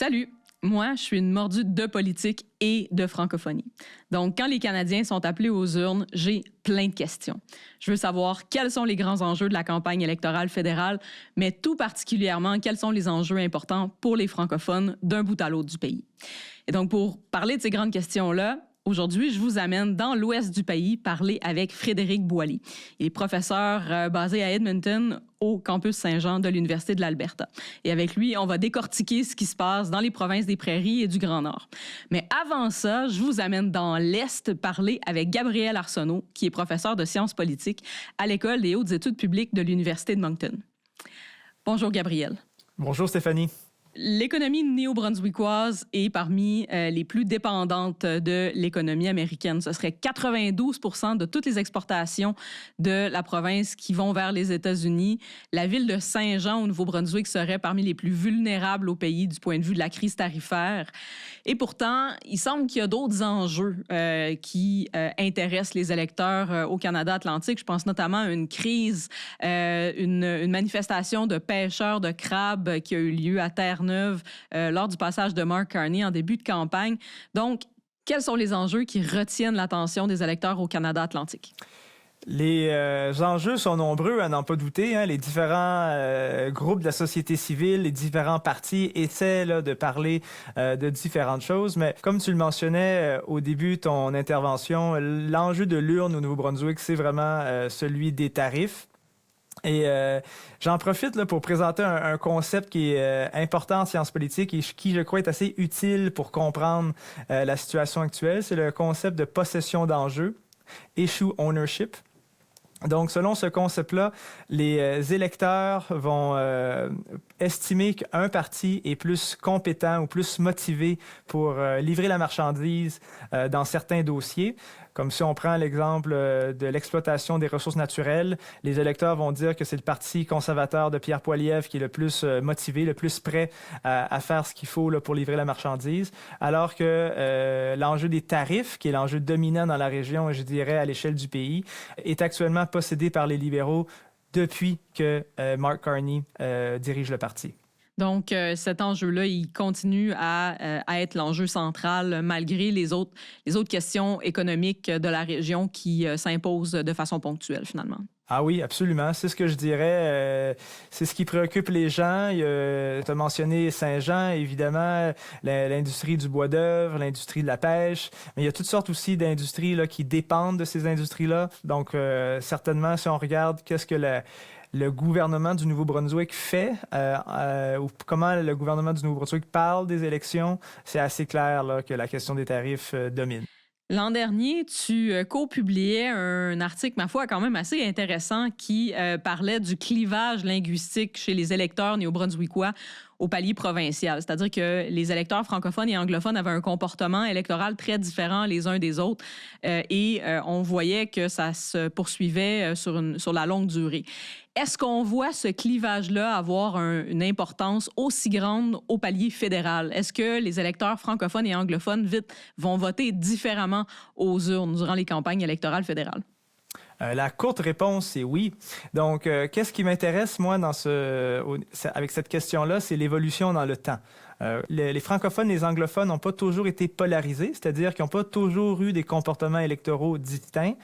Salut! Moi, je suis une mordue de politique et de francophonie. Donc, quand les Canadiens sont appelés aux urnes, j'ai plein de questions. Je veux savoir quels sont les grands enjeux de la campagne électorale fédérale, mais tout particulièrement, quels sont les enjeux importants pour les francophones d'un bout à l'autre du pays. Et donc, pour parler de ces grandes questions-là, aujourd'hui, je vous amène dans l'ouest du pays parler avec Frédéric Boily. Il est professeur basé à Edmonton au campus Saint-Jean de l'Université de l'Alberta. Et avec lui, on va décortiquer ce qui se passe dans les provinces des Prairies et du Grand Nord. Mais avant ça, je vous amène dans l'Est parler avec Gabriel Arsenault, qui est professeur de sciences politiques à l'École des hautes études publiques de l'Université de Moncton. Bonjour Gabriel. Bonjour Stéphanie. L'économie néo-brunswickoise est parmi les plus dépendantes de l'économie américaine. Ce serait 92% de toutes les exportations de la province qui vont vers les États-Unis. La ville de Saint-Jean au Nouveau-Brunswick serait parmi les plus vulnérables au pays du point de vue de la crise tarifaire. Et pourtant, il semble qu'il y a d'autres enjeux qui intéressent les électeurs au Canada atlantique. Je pense notamment à une crise, une manifestation de pêcheurs de crabes qui a eu lieu à Terre-Neuve lors du passage de Mark Carney en début de campagne. Donc, quels sont les enjeux qui retiennent l'attention des électeurs au Canada atlantique? Les enjeux sont nombreux, à n'en pas douter. Les différents groupes de la société civile, les différents partis essaient de parler de différentes choses. Mais comme tu le mentionnais au début de ton intervention, l'enjeu de l'urne au Nouveau-Brunswick, c'est vraiment celui des tarifs. Et j'en profite pour présenter un concept qui est important en sciences politiques et qui, je crois, est assez utile pour comprendre la situation actuelle. C'est le concept de possession d'enjeux, issue ownership. Donc, selon ce concept-là, les électeurs vont estimer qu'un parti est plus compétent ou plus motivé pour livrer la marchandise dans certains dossiers. Comme si on prend l'exemple de l'exploitation des ressources naturelles, les électeurs vont dire que c'est le Parti conservateur de Pierre Poilievre qui est le plus motivé, le plus prêt à faire ce qu'il faut pour livrer la marchandise, alors que l'enjeu des tarifs, qui est l'enjeu dominant dans la région, et je dirais à l'échelle du pays, est actuellement possédé par les libéraux depuis que Mark Carney dirige le parti. Donc, cet enjeu-là, il continue à être l'enjeu central malgré les autres questions économiques de la région qui s'imposent de façon ponctuelle, finalement. Ah oui, absolument. C'est ce que je dirais. C'est ce qui préoccupe les gens. Tu as mentionné Saint-Jean, évidemment, l'industrie du bois d'œuvre, l'industrie de la pêche. Mais il y a toutes sortes aussi d'industries qui dépendent de ces industries-là. Donc, certainement, si on regarde qu'est-ce que le gouvernement du Nouveau-Brunswick fait, ou comment le gouvernement du Nouveau-Brunswick parle des élections, c'est assez clair que la question des tarifs domine. L'an dernier, tu co-publiais un article, ma foi, quand même assez intéressant qui parlait du clivage linguistique chez les électeurs néo-brunswickois au palier provincial. C'est-à-dire que les électeurs francophones et anglophones avaient un comportement électoral très différent les uns des autres et on voyait que ça se poursuivait sur la longue durée. Est-ce qu'on voit ce clivage-là avoir une importance aussi grande au palier fédéral? Est-ce que les électeurs francophones et anglophones vont voter différemment aux urnes durant les campagnes électorales fédérales? La courte réponse, c'est oui. Donc, qu'est-ce qui m'intéresse, moi, avec cette question-là, c'est l'évolution dans le temps. Les francophones et les anglophones n'ont pas toujours été polarisés, c'est-à-dire qu'ils n'ont pas toujours eu des comportements électoraux distincts.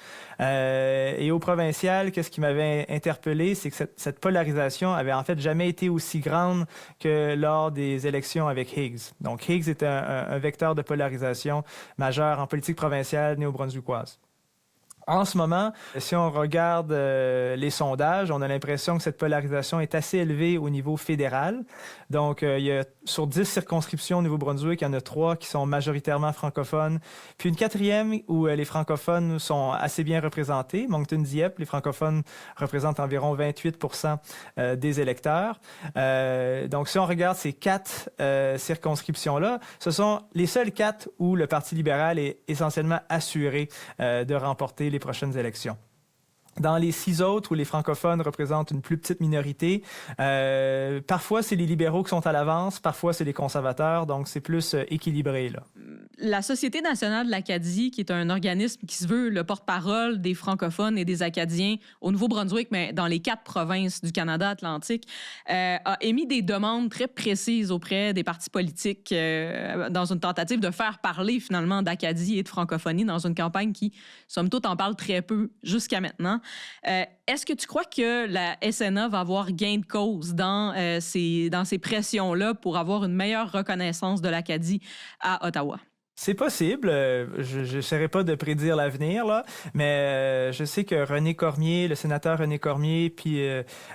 Et au provincial, qu'est-ce qui m'avait interpellé, c'est que cette polarisation avait en fait jamais été aussi grande que lors des élections avec Higgs. Donc, Higgs est un vecteur de polarisation majeur en politique provinciale néo-brunswickoise. En ce moment, si on regarde les sondages, on a l'impression que cette polarisation est assez élevée au niveau fédéral. Donc, il y a sur 10 circonscriptions au Nouveau-Brunswick, il y en a 3 qui sont majoritairement francophones. Puis une 4e où les francophones sont assez bien représentés. Moncton-Dieppe, les francophones représentent environ 28% des électeurs. Donc, si on regarde ces 4 circonscriptions-là, ce sont les seules 4 où le Parti libéral est essentiellement assuré de remporter les prochaines élections. Dans les 6 autres où les francophones représentent une plus petite minorité, parfois c'est les libéraux qui sont à l'avance, parfois c'est les conservateurs, donc c'est plus équilibré, là. La Société nationale de l'Acadie, qui est un organisme qui se veut le porte-parole des francophones et des Acadiens au Nouveau-Brunswick, mais dans les 4 provinces du Canada atlantique, a émis des demandes très précises auprès des partis politiques dans une tentative de faire parler finalement d'Acadie et de francophonie dans une campagne qui, somme toute, en parle très peu jusqu'à maintenant. Est-ce que tu crois que la SNA va avoir gain de cause dans ces pressions-là pour avoir une meilleure reconnaissance de l'Acadie à Ottawa? C'est possible. Je n'essaierai pas de prédire l'avenir, là, mais je sais que René Cormier, le sénateur René Cormier, puis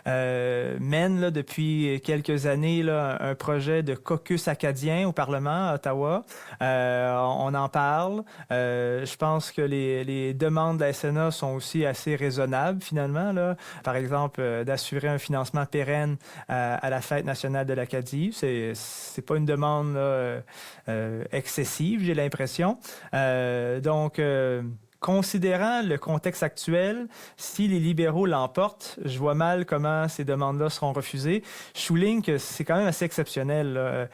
mène là, depuis quelques années là, un projet de caucus acadien au Parlement à Ottawa. On en parle. Je pense que les demandes de la SNA sont aussi assez raisonnables, finalement. Là. Par exemple, d'assurer un financement pérenne à la Fête nationale de l'Acadie. C'est pas une demande là, excessive, j'ai l'impression. Considérant le contexte actuel, si les libéraux l'emportent, je vois mal comment ces demandes-là seront refusées. Je souligne que c'est quand même assez exceptionnel.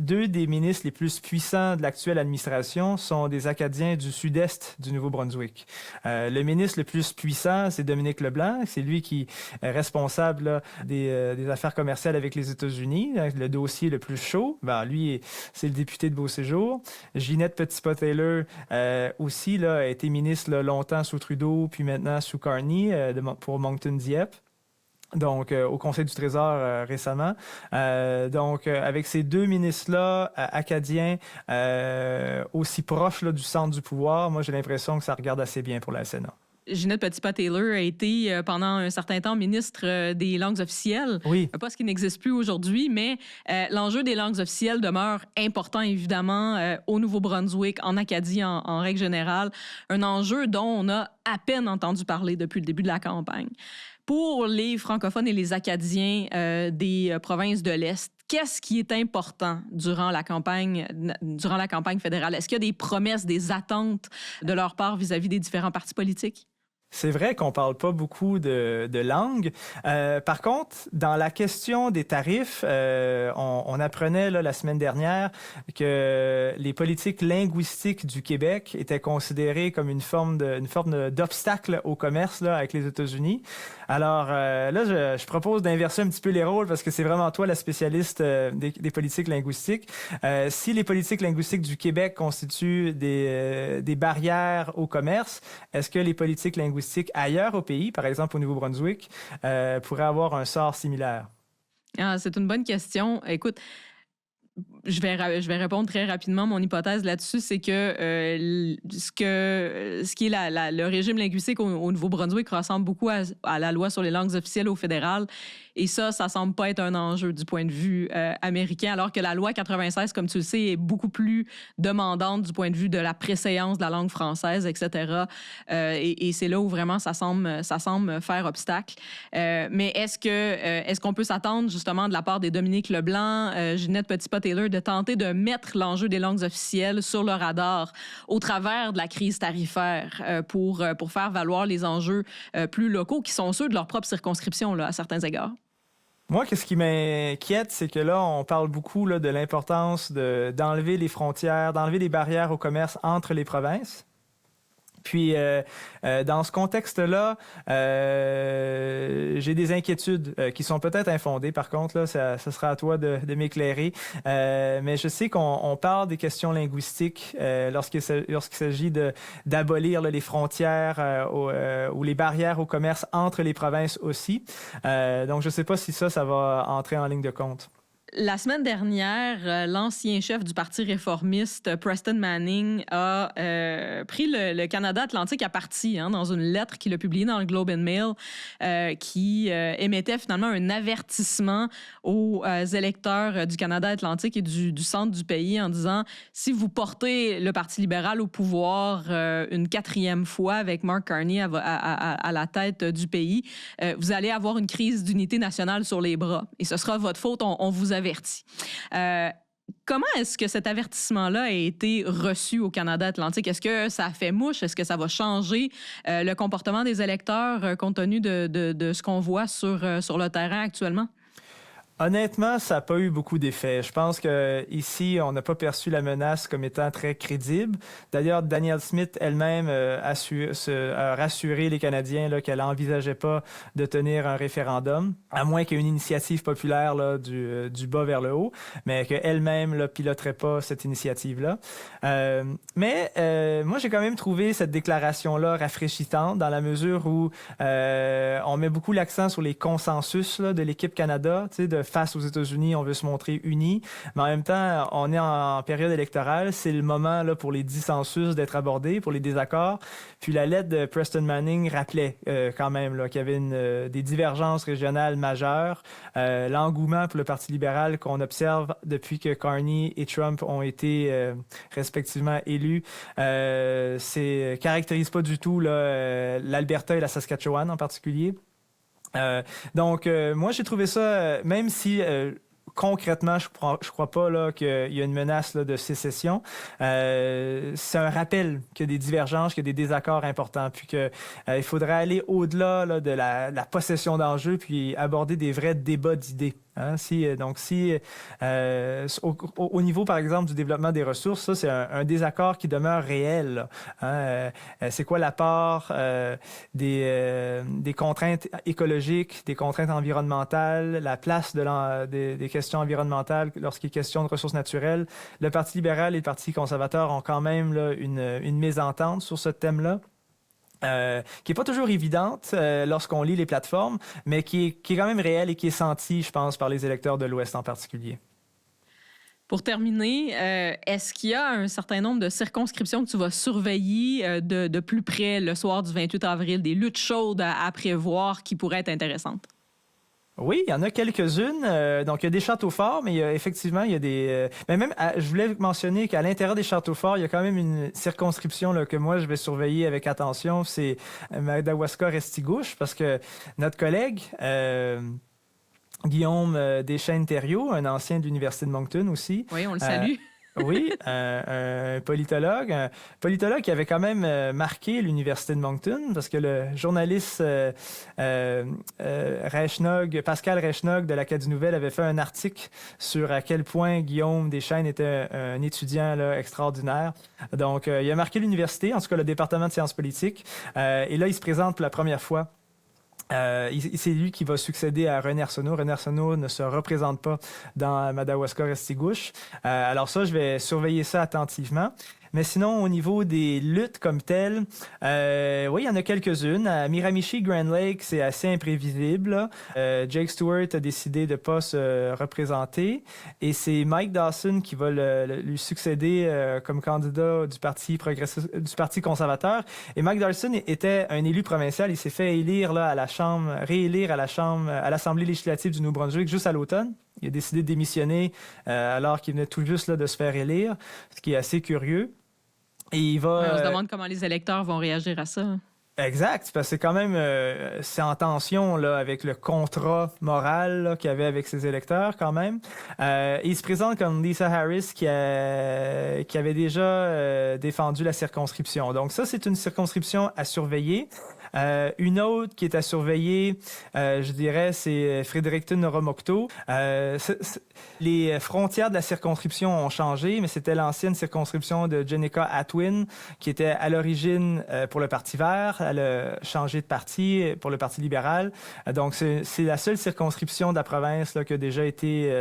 Deux des ministres les plus puissants de l'actuelle administration sont des Acadiens du sud-est du Nouveau-Brunswick. Le ministre le plus puissant, c'est Dominique Leblanc. C'est lui qui est responsable là, des affaires commerciales avec les États-Unis. Le dossier le plus chaud, lui, c'est le député de Beauséjour. Ginette Petitpas-Taylor aussi là, a été ministre là, longtemps sous Trudeau, puis maintenant sous Carney pour Moncton-Dieppe. Donc, au Conseil du Trésor récemment. Avec ces deux ministres-là, acadiens, aussi proches là, du centre du pouvoir, moi, j'ai l'impression que ça regarde assez bien pour la SNA. Ginette Petitpas-Taylor a été pendant un certain temps ministre des langues officielles. Oui. Un poste qui n'existe plus aujourd'hui, mais l'enjeu des langues officielles demeure important, évidemment, au Nouveau-Brunswick, en Acadie en règle générale. Un enjeu dont on a à peine entendu parler depuis le début de la campagne. Pour les francophones et les Acadiens des provinces de l'Est, qu'est-ce qui est important durant la campagne fédérale? Est-ce qu'il y a des promesses, des attentes de leur part vis-à-vis des différents partis politiques? C'est vrai qu'on parle pas beaucoup de langue. Par contre, dans la question des tarifs, on apprenait là, la semaine dernière que les politiques linguistiques du Québec étaient considérées comme une forme d'obstacle au commerce là, avec les États-Unis. Alors là, je propose d'inverser un petit peu les rôles parce que c'est vraiment toi la spécialiste des politiques linguistiques. Si les politiques linguistiques du Québec constituent des barrières au commerce, est-ce que les politiques linguistiques ailleurs au pays, par exemple au Nouveau-Brunswick, pourraient avoir un sort similaire? C'est une bonne question. Écoute, je vais répondre très rapidement. Mon hypothèse là-dessus, c'est que ce qui est le régime linguistique au Nouveau-Brunswick ressemble beaucoup à la loi sur les langues officielles au fédéral. Et ça semble pas être un enjeu du point de vue américain, alors que la loi 96, comme tu le sais, est beaucoup plus demandante du point de vue de la préséance de la langue française, etc. Et c'est là où vraiment ça semble faire obstacle. Mais est-ce qu'on peut s'attendre justement de la part des Dominique Leblanc, Ginette Petitpas-Taylor, de tenter de mettre l'enjeu des langues officielles sur le radar au travers de la crise tarifaire pour faire valoir les enjeux plus locaux qui sont ceux de leur propre circonscription là, à certains égards? Moi, qu'est-ce qui m'inquiète, c'est que là, on parle beaucoup là, de l'importance d'enlever les frontières, d'enlever les barrières au commerce entre les provinces. Puis, dans ce contexte-là, j'ai des inquiétudes qui sont peut-être infondées. Par contre, là, ça sera à toi de m'éclairer. Mais je sais qu'on parle des questions linguistiques lorsqu'il s'agit d'abolir là, les frontières ou les barrières au commerce entre les provinces aussi. Donc, je ne sais pas si ça va entrer en ligne de compte. La semaine dernière, l'ancien chef du Parti réformiste, Preston Manning, a pris le Canada atlantique à partie dans une lettre qu'il a publiée dans le Globe and Mail qui émettait finalement un avertissement aux électeurs du Canada atlantique et du centre du pays en disant « Si vous portez le Parti libéral au pouvoir une 4e fois avec Mark Carney à la tête du pays, vous allez avoir une crise d'unité nationale sur les bras. Et ce sera votre faute, on vous avertit. » Comment est-ce que cet avertissement-là a été reçu au Canada atlantique? Est-ce que ça a fait mouche? Est-ce que ça va changer le comportement des électeurs compte tenu de ce qu'on voit sur le terrain actuellement? Honnêtement, ça n'a pas eu beaucoup d'effet. Je pense qu'ici, on n'a pas perçu la menace comme étant très crédible. D'ailleurs, Danielle Smith elle-même a rassuré les Canadiens là, qu'elle n'envisageait pas de tenir un référendum, à moins qu'il y ait une initiative populaire là, du bas vers le haut, mais qu'elle-même ne piloterait pas cette initiative-là. Mais moi, j'ai quand même trouvé cette déclaration-là rafraîchissante dans la mesure où on met beaucoup l'accent sur les consensus là, de l'équipe Canada, tu sais, face aux États-Unis, on veut se montrer unis, mais en même temps, on est en période électorale, c'est le moment là, pour les dissensus d'être abordés, pour les désaccords. Puis la lettre de Preston Manning rappelait quand même là, qu'il y avait des divergences régionales majeures. L'engouement pour le Parti libéral qu'on observe depuis que Carney et Trump ont été respectivement élus, caractérise pas du tout là, l'Alberta et la Saskatchewan en particulier. Donc, moi, j'ai trouvé ça, même si concrètement, je crois pas là, qu'il y a une menace là, de sécession, c'est un rappel qu'il y a des divergences, qu'il y a des désaccords importants, puis qu'il faudrait aller au-delà là, de la possession d'enjeux, puis aborder des vrais débats d'idées. Hein? Au niveau, par exemple, du développement des ressources, ça, c'est un désaccord qui demeure réel. Hein? C'est quoi l'apport des contraintes écologiques, des contraintes environnementales, la place des questions environnementales lorsqu'il est question de ressources naturelles? Le Parti libéral et le Parti conservateur ont quand même là, une mésentente sur ce thème-là. Qui est pas toujours évidente lorsqu'on lit les plateformes, mais qui est quand même réelle et qui est sentie, je pense, par les électeurs de l'Ouest en particulier. Pour terminer, est-ce qu'il y a un certain nombre de circonscriptions que tu vas surveiller de plus près le soir du 28 avril, des luttes chaudes à prévoir qui pourraient être intéressantes? Oui, il y en a quelques-unes. Donc, il y a des châteaux forts, mais effectivement, il y a des... mais même, je voulais mentionner qu'à l'intérieur des châteaux forts, il y a quand même une circonscription là, que moi, je vais surveiller avec attention. C'est Madawaska-Restigouche, parce que notre collègue... Guillaume Deschênes-Thériault, un ancien de l'Université de Moncton aussi. Oui, on le salue. Oui, un politologue qui avait quand même marqué l'Université de Moncton, parce que le journaliste Pascal Reichnog de l'Acadie Nouvelle avait fait un article sur à quel point Guillaume Deschênes était un étudiant là, extraordinaire. Donc, il a marqué l'université, en tout cas le département de sciences politiques, et là, il se présente pour la première fois. C'est lui qui va succéder à René Arsenault. René Arsenault ne se représente pas dans Madawaska-Restigouche. Alors ça, je vais surveiller ça attentivement. Mais sinon, au niveau des luttes comme telles, oui, il y en a quelques-unes. À Miramichi-Grand Lake, c'est assez imprévisible. Jake Stewart a décidé de ne pas se représenter. Et c'est Mike Dawson qui va lui succéder comme candidat du Parti conservateur. Et Mike Dawson était un élu provincial. Il s'est fait élire là, réélire à l'Assemblée législative du Nouveau-Brunswick juste à l'automne. Il a décidé de démissionner alors qu'il venait tout juste là, de se faire élire, ce qui est assez curieux. Et on se demande comment les électeurs vont réagir à ça. Exact, parce que c'est quand même c'est en tension là, avec le contrat moral là, qu'il avait avec ses électeurs quand même. Il se présente comme Lisa Harris qui avait déjà défendu la circonscription. Donc ça, c'est une circonscription à surveiller. Une autre qui est à surveiller, je dirais, c'est Fredericton-Noromocto. Les frontières de la circonscription ont changé, mais c'était l'ancienne circonscription de Jenica Atwin, qui était à l'origine pour le Parti vert. Elle a changé de parti pour le Parti libéral. Donc, c'est la seule circonscription de la province là, qui a déjà été...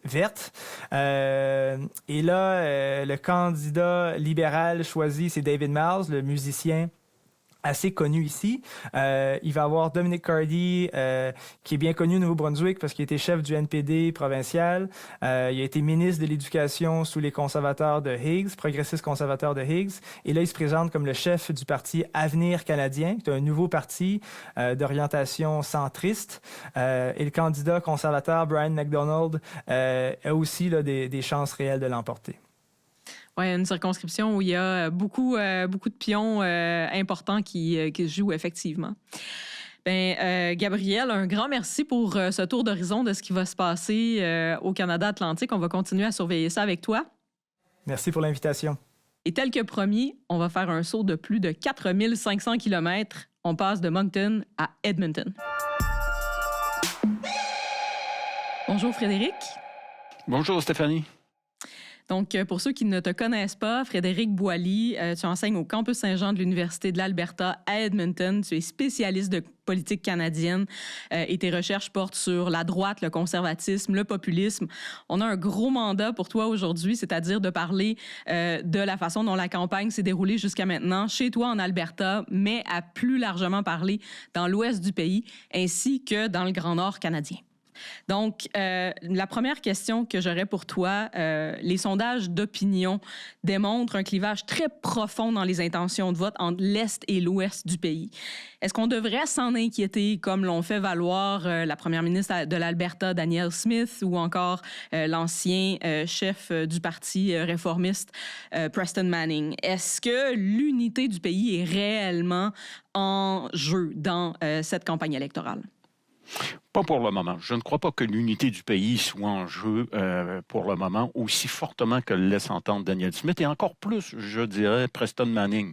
verte. Et là, le candidat libéral choisi, c'est David Miles, le musicien assez connu ici. Il va avoir Dominic Cardy, qui est bien connu au Nouveau-Brunswick parce qu'il était chef du NPD provincial. Il a été ministre de l'Éducation sous les conservateurs de Higgs, progressistes conservateurs de Higgs. Et là, il se présente comme le chef du parti Avenir canadien, qui est un nouveau parti d'orientation centriste. Et le candidat conservateur Brian MacDonald a aussi là, des chances réelles de l'emporter. Oui, une circonscription où il y a beaucoup de pions importants qui se jouent effectivement. Gabrielle, un grand merci pour ce tour d'horizon de ce qui va se passer au Canada Atlantique. On va continuer à surveiller ça avec toi. Merci pour l'invitation. Et tel que promis, on va faire un saut de plus de 4500 km. On passe de Moncton à Edmonton. Bonjour Frédéric. Bonjour Stéphanie. Donc, pour ceux qui ne te connaissent pas, Frédéric Boily, tu enseignes au Campus Saint-Jean de l'Université de l'Alberta à Edmonton. Tu es spécialiste de politique canadienne et tes recherches portent sur la droite, le conservatisme, le populisme. On a un gros mandat pour toi aujourd'hui, c'est-à-dire de parler de la façon dont la campagne s'est déroulée jusqu'à maintenant chez toi en Alberta, mais à plus largement parler dans l'ouest du pays ainsi que dans le Grand Nord canadien. Donc, la première question que j'aurais pour toi, les sondages d'opinion démontrent un clivage très profond dans les intentions de vote entre l'Est et l'Ouest du pays. Est-ce qu'on devrait s'en inquiéter comme l'ont fait valoir la première ministre de l'Alberta, Danielle Smith, ou encore l'ancien chef du Parti réformiste, Preston Manning? Est-ce que l'unité du pays est réellement en jeu dans cette campagne électorale? Pas pour le moment. Je ne crois pas que l'unité du pays soit en jeu pour le moment aussi fortement que le laisse entendre Danielle Smith et encore plus, je dirais, Preston Manning.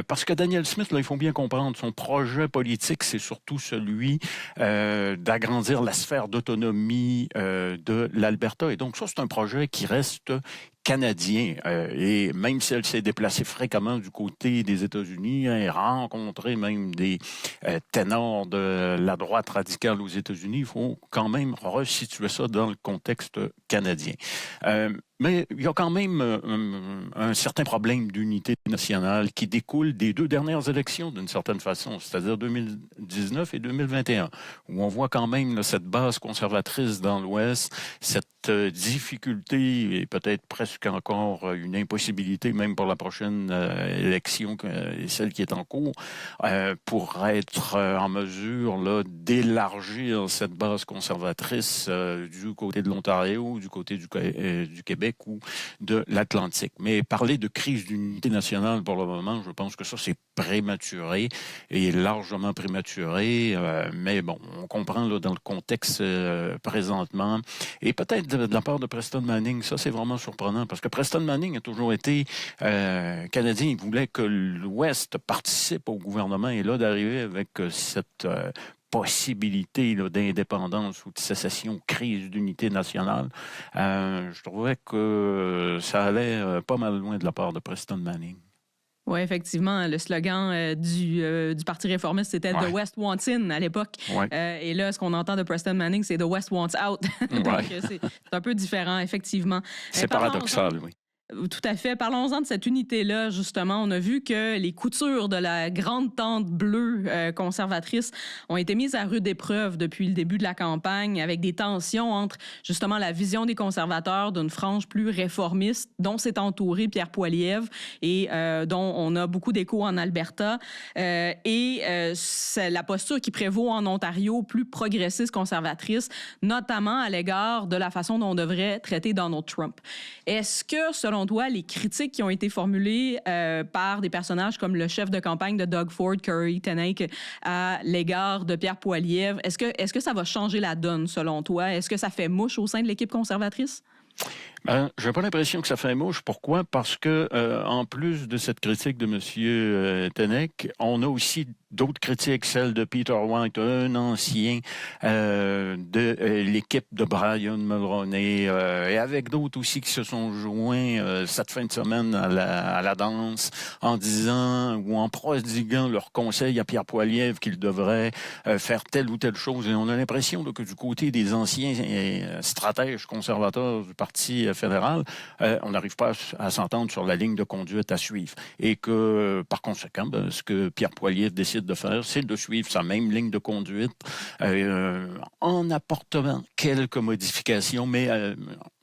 Parce que Danielle Smith, là, il faut bien comprendre, son projet politique, c'est surtout celui d'agrandir la sphère d'autonomie de l'Alberta. Et donc ça, c'est un projet qui reste canadien. Et même si elle s'est déplacée fréquemment du côté des États-Unis, elle a rencontré même des ténors de la droite radicale aux États-Unis, il faut quand même resituer ça dans le contexte canadien. Mais il y a quand même un certain problème d'unité nationale qui découle des deux dernières élections d'une certaine façon, c'est-à-dire 2019 et 2021, où on voit quand même là, cette base conservatrice dans l'Ouest, cette difficulté et peut-être presque encore une impossibilité même pour la prochaine élection, celle qui est en cours, pour être en mesure là, d'élargir cette base conservatrice du côté de l'Ontario, du côté du Québec ou de l'Atlantique. Mais parler de crise d'unité nationale pour le moment, je pense que ça, c'est prématuré et largement prématuré. Mais bon, on comprend là, dans le contexte présentement. Et peut-être de la part de Preston Manning, ça, c'est vraiment surprenant parce que Preston Manning a toujours été canadien. Il voulait que l'Ouest participe au gouvernement et là, d'arriver avec cette possibilité là, d'indépendance ou de sécession, crise d'unité nationale, je trouvais que ça allait pas mal loin de la part de Preston Manning. Oui, effectivement, le slogan du Parti réformiste, c'était The West Wants In à l'époque. Et là, ce qu'on entend de Preston Manning, c'est The West Wants Out. Donc, c'est un peu différent, effectivement. C'est paradoxal, oui. Tout à fait. Parlons-en de cette unité-là, justement. On a vu que les coutures de la grande tente bleue conservatrice ont été mises à rude épreuve depuis le début de la campagne, avec des tensions entre, justement, la vision des conservateurs d'une frange plus réformiste, dont s'est entouré Pierre Poilievre et dont on a beaucoup d'échos en Alberta, c'est la posture qui prévaut en Ontario, plus progressiste, conservatrice, notamment à l'égard de la façon dont on devrait traiter Donald Trump. Est-ce que, selon toi, les critiques qui ont été formulées par des personnages comme le chef de campagne de Doug Ford, Corey Teneycke, à l'égard de Pierre Poilievre, est-ce que ça va changer la donne, selon toi? Est-ce que ça fait mouche au sein de l'équipe conservatrice? J'ai pas l'impression que ça fait mouche. Pourquoi? Parce que, en plus de cette critique de M. Teneycke, on a aussi d'autres critiques, celle de Peter White, un ancien de l'équipe de Brian Mulroney, et avec d'autres aussi qui se sont joints cette fin de semaine à la danse en disant ou en prodiguant leur conseil à Pierre Poilievre qu'il devrait faire telle ou telle chose. Et on a l'impression là, que du côté des anciens stratèges conservateurs du Parti fédéral, on n'arrive pas à s'entendre sur la ligne de conduite à suivre. Et que, par conséquent, ce que Pierre Poilievre décide de faire, c'est de suivre sa même ligne de conduite en apportant quelques modifications, mais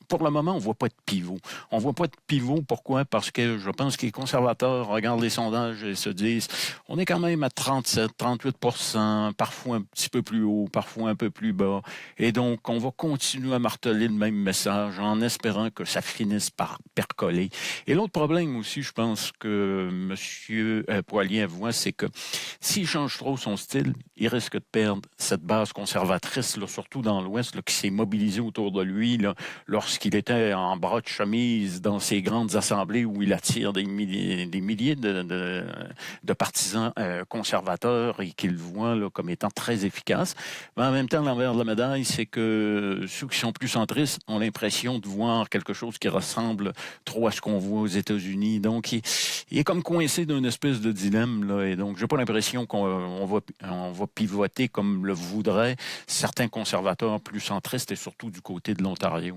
pour le moment, on ne voit pas de pivot. On ne voit pas de pivot, pourquoi? Parce que je pense que les conservateurs regardent les sondages et se disent on est quand même à 37, 38%, parfois un petit peu plus haut, parfois un peu plus bas. Et donc, on va continuer à marteler le même message en espérant que ça finisse par percoler. Et l'autre problème aussi, je pense que M. Poilievre voit, c'est que s'il change trop son style, il risque de perdre cette base conservatrice, là, surtout dans l'Ouest, là, qui s'est mobilisée autour de lui lorsqu'il lorsqu'il était en bras de chemise dans ces grandes assemblées où il attire des milliers de partisans conservateurs et qu'il voit là, comme étant très efficace. Mais en même temps, l'envers de la médaille, c'est que ceux qui sont plus centristes ont l'impression de voir quelque chose qui ressemble trop à ce qu'on voit aux États-Unis. Donc, il est comme coincé d'une espèce de dilemme, là, et donc, j'ai pas l'impression qu'on va pivoter comme le voudraient certains conservateurs plus centristes et surtout du côté de l'Ontario.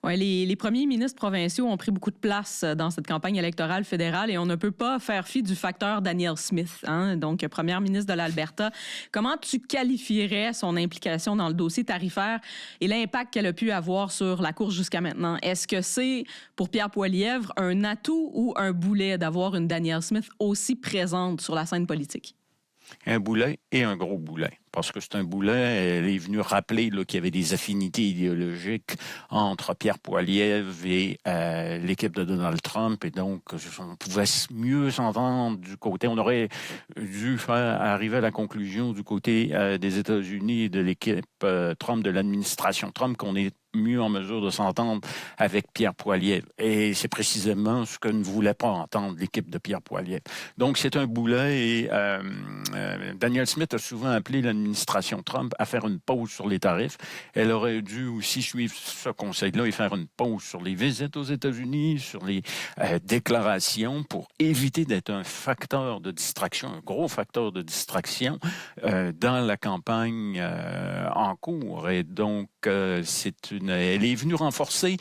Ouais, les premiers ministres provinciaux ont pris beaucoup de place dans cette campagne électorale fédérale et on ne peut pas faire fi du facteur Danielle Smith, hein, donc première ministre de l'Alberta. Comment tu qualifierais son implication dans le dossier tarifaire et l'impact qu'elle a pu avoir sur la course jusqu'à maintenant? Est-ce que c'est, pour Pierre Poilievre, un atout ou un boulet d'avoir une Danielle Smith aussi présente sur la scène politique? Un boulet et un gros boulet. Parce que c'est un boulet, elle est venue rappeler là, qu'il y avait des affinités idéologiques entre Pierre Poilievre et l'équipe de Donald Trump. Et donc, on pouvait mieux s'entendre du côté. On aurait dû arriver à la conclusion du côté des États-Unis et de l'équipe Trump, de l'administration Trump, qu'on est mieux en mesure de s'entendre avec Pierre Poilievre. Et c'est précisément ce que ne voulait pas entendre l'équipe de Pierre Poilievre. Donc, c'est un boulet et Danielle Smith a souvent appelé l'administration Trump à faire une pause sur les tarifs. Elle aurait dû aussi suivre ce conseil-là et faire une pause sur les visites aux États-Unis, sur les déclarations pour éviter d'être un facteur de distraction, un gros facteur de distraction dans la campagne en cours. Et donc, elle est venue renforcer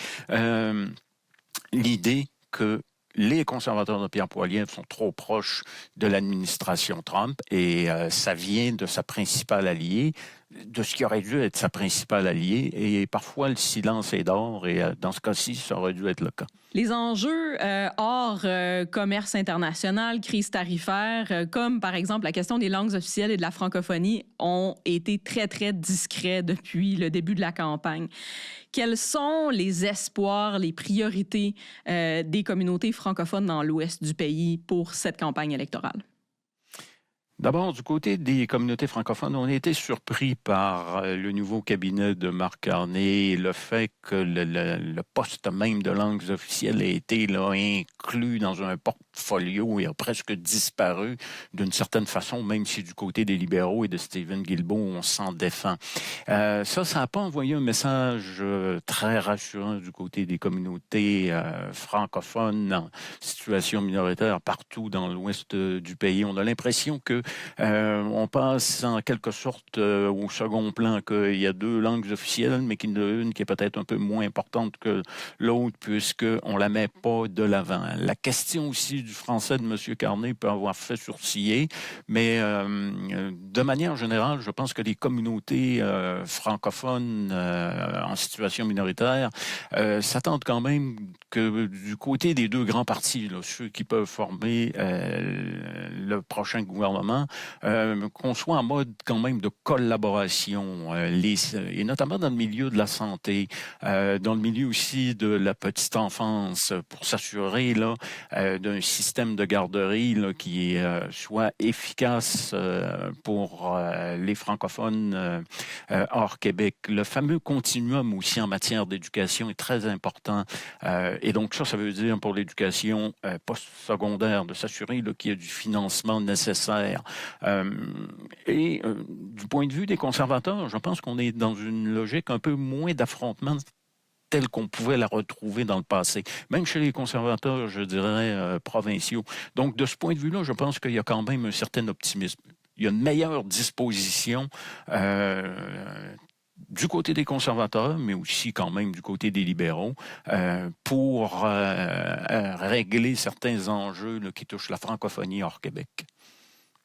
l'idée que les conservateurs de Pierre Poilievre sont trop proches de l'administration Trump et ça vient de sa principale alliée, de ce qui aurait dû être sa principale alliée. Et parfois, le silence est d'or et dans ce cas-ci, ça aurait dû être le cas. Les enjeux hors commerce international, crise tarifaire, comme par exemple la question des langues officielles et de la francophonie, ont été très, très discrets depuis le début de la campagne. Quels sont les espoirs, les priorités des communautés francophones dans l'ouest du pays pour cette campagne électorale? D'abord, du côté des communautés francophones, on a été surpris par le nouveau cabinet de Marc Carney et le fait que le poste même de langues officielles a été là, inclus dans un portfolio et a presque disparu d'une certaine façon, même si du côté des libéraux et de Stephen Guilbeault, on s'en défend. Ça n'a pas envoyé un message très rassurant du côté des communautés francophones en situation minoritaire partout dans l'ouest du pays. On a l'impression que on passe en quelque sorte au second plan, qu'il y a deux langues officielles, mais qu'il y en a une qui est peut-être un peu moins importante que l'autre, puisqu'on ne la met pas de l'avant. La question aussi du français de M. Carney peut avoir fait sourciller, mais de manière générale, je pense que les communautés francophones en situation minoritaire s'attendent quand même que du côté des deux grands partis, là, ceux qui peuvent former le prochain gouvernement, qu'on soit en mode quand même de collaboration, et notamment dans le milieu de la santé, dans le milieu aussi de la petite enfance, pour s'assurer là d'un système de garderie là, qui soit efficace pour les francophones hors Québec. Le fameux continuum aussi en matière d'éducation est très important. Et donc ça veut dire pour l'éducation postsecondaire de s'assurer là, qu'il y a du financement nécessaire. Du point de vue des conservateurs, je pense qu'on est dans une logique un peu moins d'affrontement telle qu'on pouvait la retrouver dans le passé, même chez les conservateurs, je dirais, provinciaux. Donc, de ce point de vue-là, je pense qu'il y a quand même un certain optimisme. Il y a une meilleure disposition du côté des conservateurs, mais aussi quand même du côté des libéraux, pour régler certains enjeux là, qui touchent la francophonie hors Québec.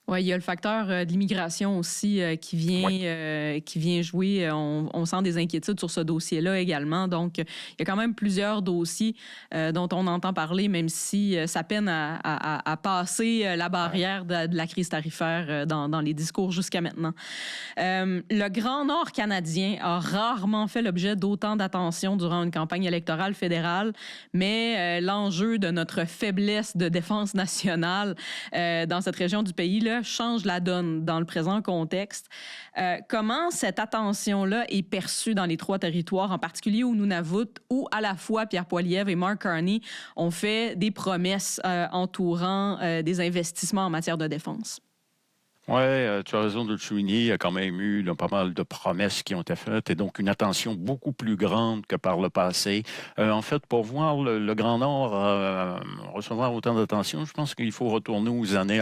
Oui, il y a le facteur de l'immigration aussi qui vient jouer. On sent des inquiétudes sur ce dossier-là également. Donc, il y a quand même plusieurs dossiers dont on entend parler, même si ça peine à passer la barrière de la crise tarifaire dans les discours jusqu'à maintenant. Le Grand Nord canadien a rarement fait l'objet d'autant d'attention durant une campagne électorale fédérale, mais l'enjeu de notre faiblesse de défense nationale dans cette région du pays là, là change la donne dans le présent contexte. Comment cette attention-là est perçue dans les 3 territoires, en particulier au Nunavut, où à la fois Pierre Poilievre et Mark Carney ont fait des promesses entourant des investissements en matière de défense? Oui, tu as raison de le souligner. Il y a quand même eu là, pas mal de promesses qui ont été faites et donc une attention beaucoup plus grande que par le passé. En fait, pour voir le Grand Nord recevoir autant d'attention, je pense qu'il faut retourner aux années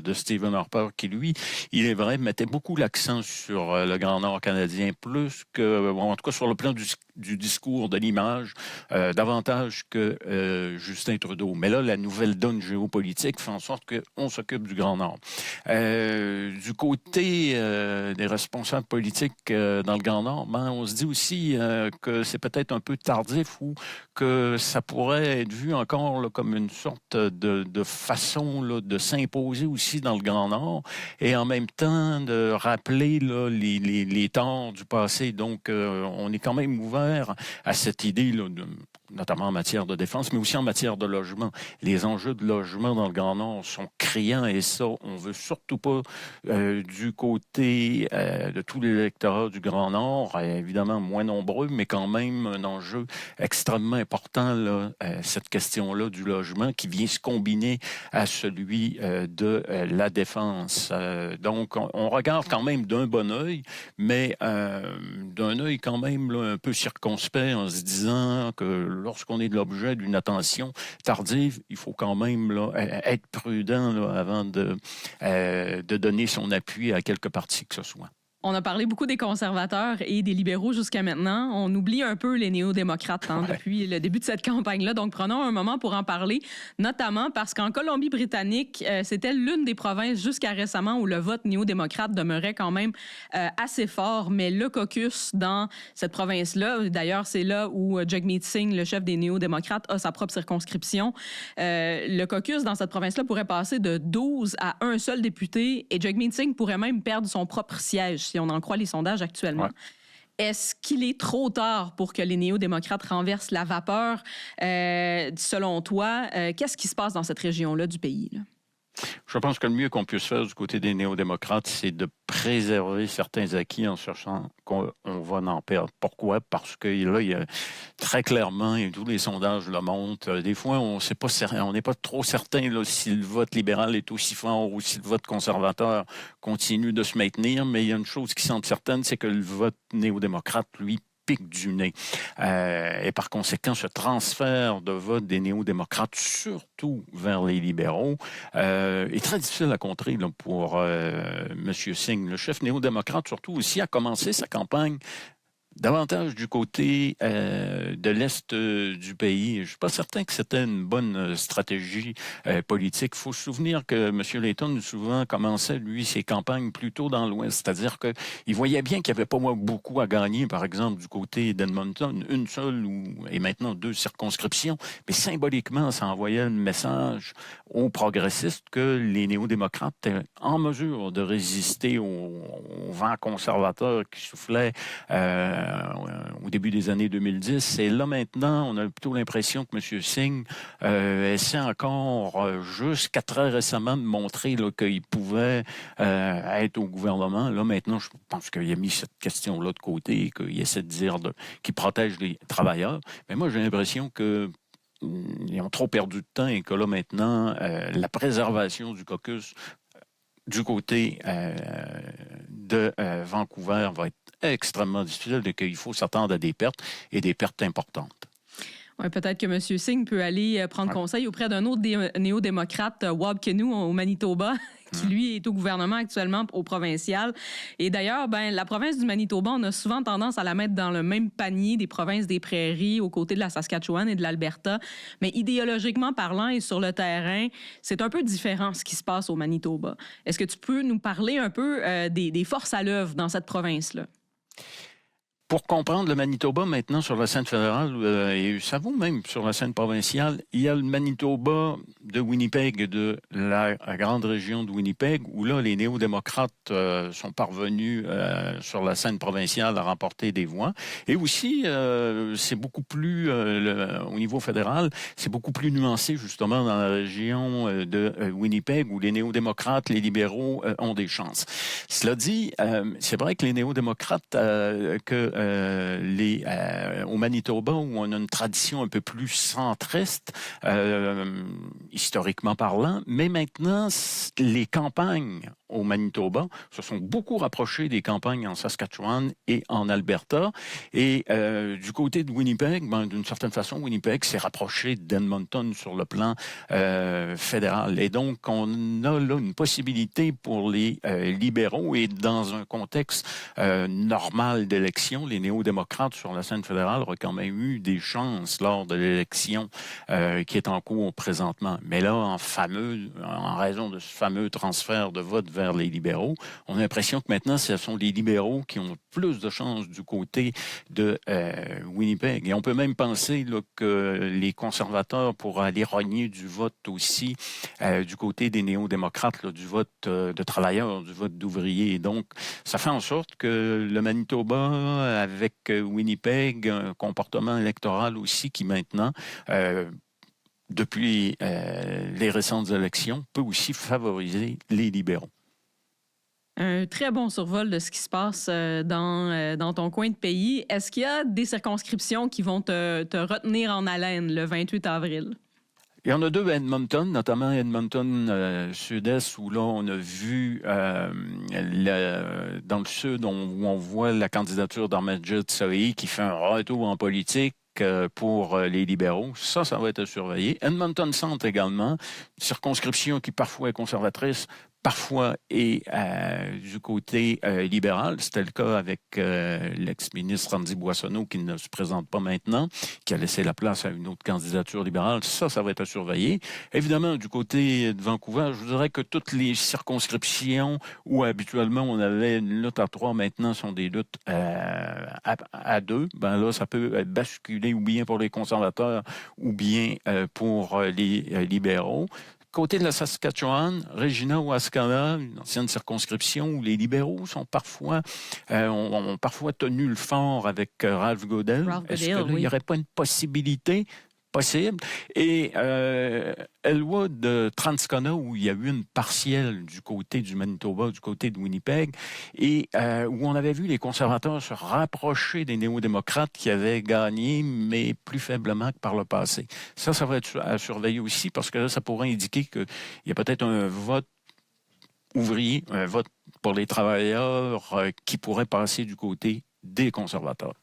de Stephen Harper qui, lui, il est vrai, mettait beaucoup l'accent sur le Grand Nord canadien, plus que, bon, en tout cas sur le plan du discours, de l'image, davantage que Justin Trudeau. Mais là, la nouvelle donne géopolitique fait en sorte qu'on s'occupe du Grand Nord. Du côté des responsables politiques dans le Grand Nord, on se dit aussi que c'est peut-être un peu tardif ou que ça pourrait être vu encore là, comme une sorte de façon là, de s'imposer aussi dans le Grand Nord et en même temps de rappeler là, les torts du passé. Donc, on est quand même ouvert à cette idée là, notamment en matière de défense, mais aussi en matière de logement. Les enjeux de logement dans le Grand Nord sont criants et ça, on veut surtout pas du côté de tout l'électorat du Grand Nord, évidemment moins nombreux, mais quand même un enjeu extrêmement important, là, cette question-là du logement qui vient se combiner à celui de la défense. Donc, on regarde quand même d'un bon œil, mais d'un œil quand même là, un peu circonspect en se disant que lorsqu'on est de l'objet d'une attention tardive, il faut quand même là, être prudent là, avant de donner son appui à quelque parti que ce soit. On a parlé beaucoup des conservateurs et des libéraux jusqu'à maintenant. On oublie un peu les néo-démocrates depuis le début de cette campagne-là. Donc, prenons un moment pour en parler, notamment parce qu'en Colombie-Britannique, c'était l'une des provinces jusqu'à récemment où le vote néo-démocrate demeurait quand même assez fort. Mais le caucus dans cette province-là, d'ailleurs, c'est là où Jagmeet Singh, le chef des néo-démocrates, a sa propre circonscription. Le caucus dans cette province-là pourrait passer de 12 à un seul député et Jagmeet Singh pourrait même perdre son propre siège si on en croit les sondages actuellement. Ouais. Est-ce qu'il est trop tard pour que les néo-démocrates renversent la vapeur? Selon toi, qu'est-ce qui se passe dans cette région-là du pays, là? Je pense que le mieux qu'on puisse faire du côté des néo-démocrates, c'est de préserver certains acquis en cherchant qu'on va en perdre. Pourquoi? Parce que là, il y a très clairement, et tous les sondages le montrent, des fois, on n'est pas trop certain là, si le vote libéral est aussi fort ou si le vote conservateur continue de se maintenir, mais il y a une chose qui semble certaine, c'est que le vote néo-démocrate, lui, pique du nez. Et par conséquent, ce transfert de vote des néo-démocrates, surtout vers les libéraux, est très difficile à contrer là, pour M. Singh. Le chef néo-démocrate, surtout aussi, a commencé sa campagne davantage du côté de l'Est du pays. Je ne suis pas certain que c'était une bonne stratégie politique. Il faut se souvenir que M. Layton, souvent, commençait, lui, ses campagnes plutôt dans l'Ouest. C'est-à-dire qu'il voyait bien qu'il n'y avait pas beaucoup à gagner, par exemple, du côté d'Edmonton, une seule et maintenant 2 circonscriptions. Mais symboliquement, ça envoyait le message aux progressistes que les néo-démocrates étaient en mesure de résister au vent conservateur qui soufflait au début des années 2010. Et là, maintenant, on a plutôt l'impression que M. Singh essaie encore, jusqu'à très récemment, de montrer là, qu'il pouvait être au gouvernement. Là, maintenant, je pense qu'il a mis cette question-là de côté, qu'il essaie de dire qu'il protège les travailleurs. Mais moi, j'ai l'impression qu'ils ont trop perdu de temps et que là, maintenant, la préservation du caucus du côté de Vancouver va être extrêmement difficile et qu'il faut s'attendre à des pertes et des pertes importantes. Ouais, peut-être que M. Singh peut aller prendre conseil auprès d'un autre néo-démocrate, Wab Kinew, au Manitoba, qui, lui, est au gouvernement actuellement au provincial. Et d'ailleurs, la province du Manitoba, on a souvent tendance à la mettre dans le même panier des provinces des prairies aux côtés de la Saskatchewan et de l'Alberta. Mais idéologiquement parlant et sur le terrain, c'est un peu différent ce qui se passe au Manitoba. Est-ce que tu peux nous parler un peu des forces à l'œuvre dans cette province-là? Pour comprendre le Manitoba maintenant sur la scène fédérale, et ça vaut même sur la scène provinciale, il y a le Manitoba de Winnipeg, de la grande région de Winnipeg, où là, les néo-démocrates sont parvenus sur la scène provinciale à remporter des voix. Et aussi, c'est beaucoup plus, au niveau fédéral, c'est beaucoup plus nuancé justement dans la région de Winnipeg, où les néo-démocrates, les libéraux ont des chances. Cela dit, c'est vrai que les néo-démocrates, au Manitoba, où on a une tradition un peu plus centriste, historiquement parlant, mais maintenant, les campagnes au Manitoba se sont beaucoup rapprochées des campagnes en Saskatchewan et en Alberta. Et du côté de Winnipeg, d'une certaine façon, Winnipeg s'est rapproché d'Edmonton sur le plan fédéral. Et donc, on a là une possibilité pour les libéraux, et dans un contexte normal d'élection, les néo-démocrates sur la scène fédérale auraient quand même eu des chances lors de l'élection qui est en cours présentement. Mais là, en raison de ce fameux transfert de vote vers les libéraux, on a l'impression que maintenant, ce sont les libéraux qui ont plus de chances du côté de Winnipeg. Et on peut même penser là, que les conservateurs pourraient aller rogner du vote aussi du côté des néo-démocrates, là, du vote de travailleurs, du vote d'ouvriers. Et donc, ça fait en sorte que le Manitoba, avec Winnipeg, un comportement électoral aussi qui maintenant, depuis les récentes élections, peut aussi favoriser les libéraux. Un très bon survol de ce qui se passe dans ton coin de pays. Est-ce qu'il y a des circonscriptions qui vont te retenir en haleine le 28 avril? Il y en a deux à Edmonton, notamment Edmonton sud-est, où là, on a vu dans le sud, où on voit la candidature d'Ahmedjit Sohi qui fait un retour en politique pour les libéraux. Ça va être surveillé. Edmonton Centre également, une circonscription qui parfois est conservatrice, parfois est du côté libéral. C'était le cas avec l'ex-ministre Randy Boissonnault, qui ne se présente pas maintenant, qui a laissé la place à une autre candidature libérale. Ça va être à surveiller. Évidemment, du côté de Vancouver, je dirais que toutes les circonscriptions où habituellement on avait une lutte à 3, maintenant sont des luttes à 2. Ben là, ça peut basculer ou bien pour les conservateurs ou bien pour les libéraux. Côté de la Saskatchewan, Regina-Wascana, une ancienne circonscription où les libéraux sont ont parfois tenu le fort avec Ralph Goodale. Est-ce que là, il n'y aurait pas une possibilité possible? Et Elwood de Transcona, où il y a eu une partielle du côté du Manitoba, du côté de Winnipeg, et où on avait vu les conservateurs se rapprocher des néo-démocrates qui avaient gagné, mais plus faiblement que par le passé. Ça va être à surveiller aussi, parce que là, ça pourrait indiquer qu'il y a peut-être un vote ouvrier, un vote pour les travailleurs qui pourrait passer du côté des conservateurs.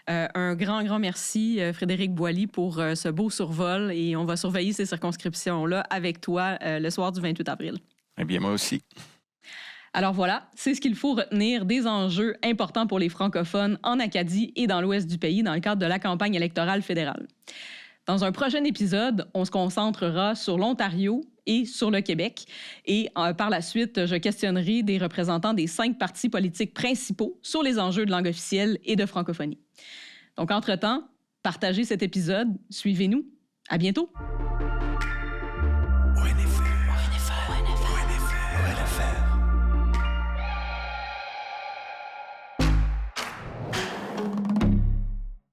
Un grand merci, Frédéric Boily, pour ce beau survol, et on va surveiller ces circonscriptions-là avec toi le soir du 28 avril. Eh bien, moi aussi. Alors voilà, c'est ce qu'il faut retenir des enjeux importants pour les francophones en Acadie et dans l'ouest du pays dans le cadre de la campagne électorale fédérale. Dans un prochain épisode, on se concentrera sur l'Ontario et sur le Québec. Et par la suite, je questionnerai des représentants des 5 partis politiques principaux sur les enjeux de langue officielle et de francophonie. Donc, entre-temps, partagez cet épisode, suivez-nous. À bientôt!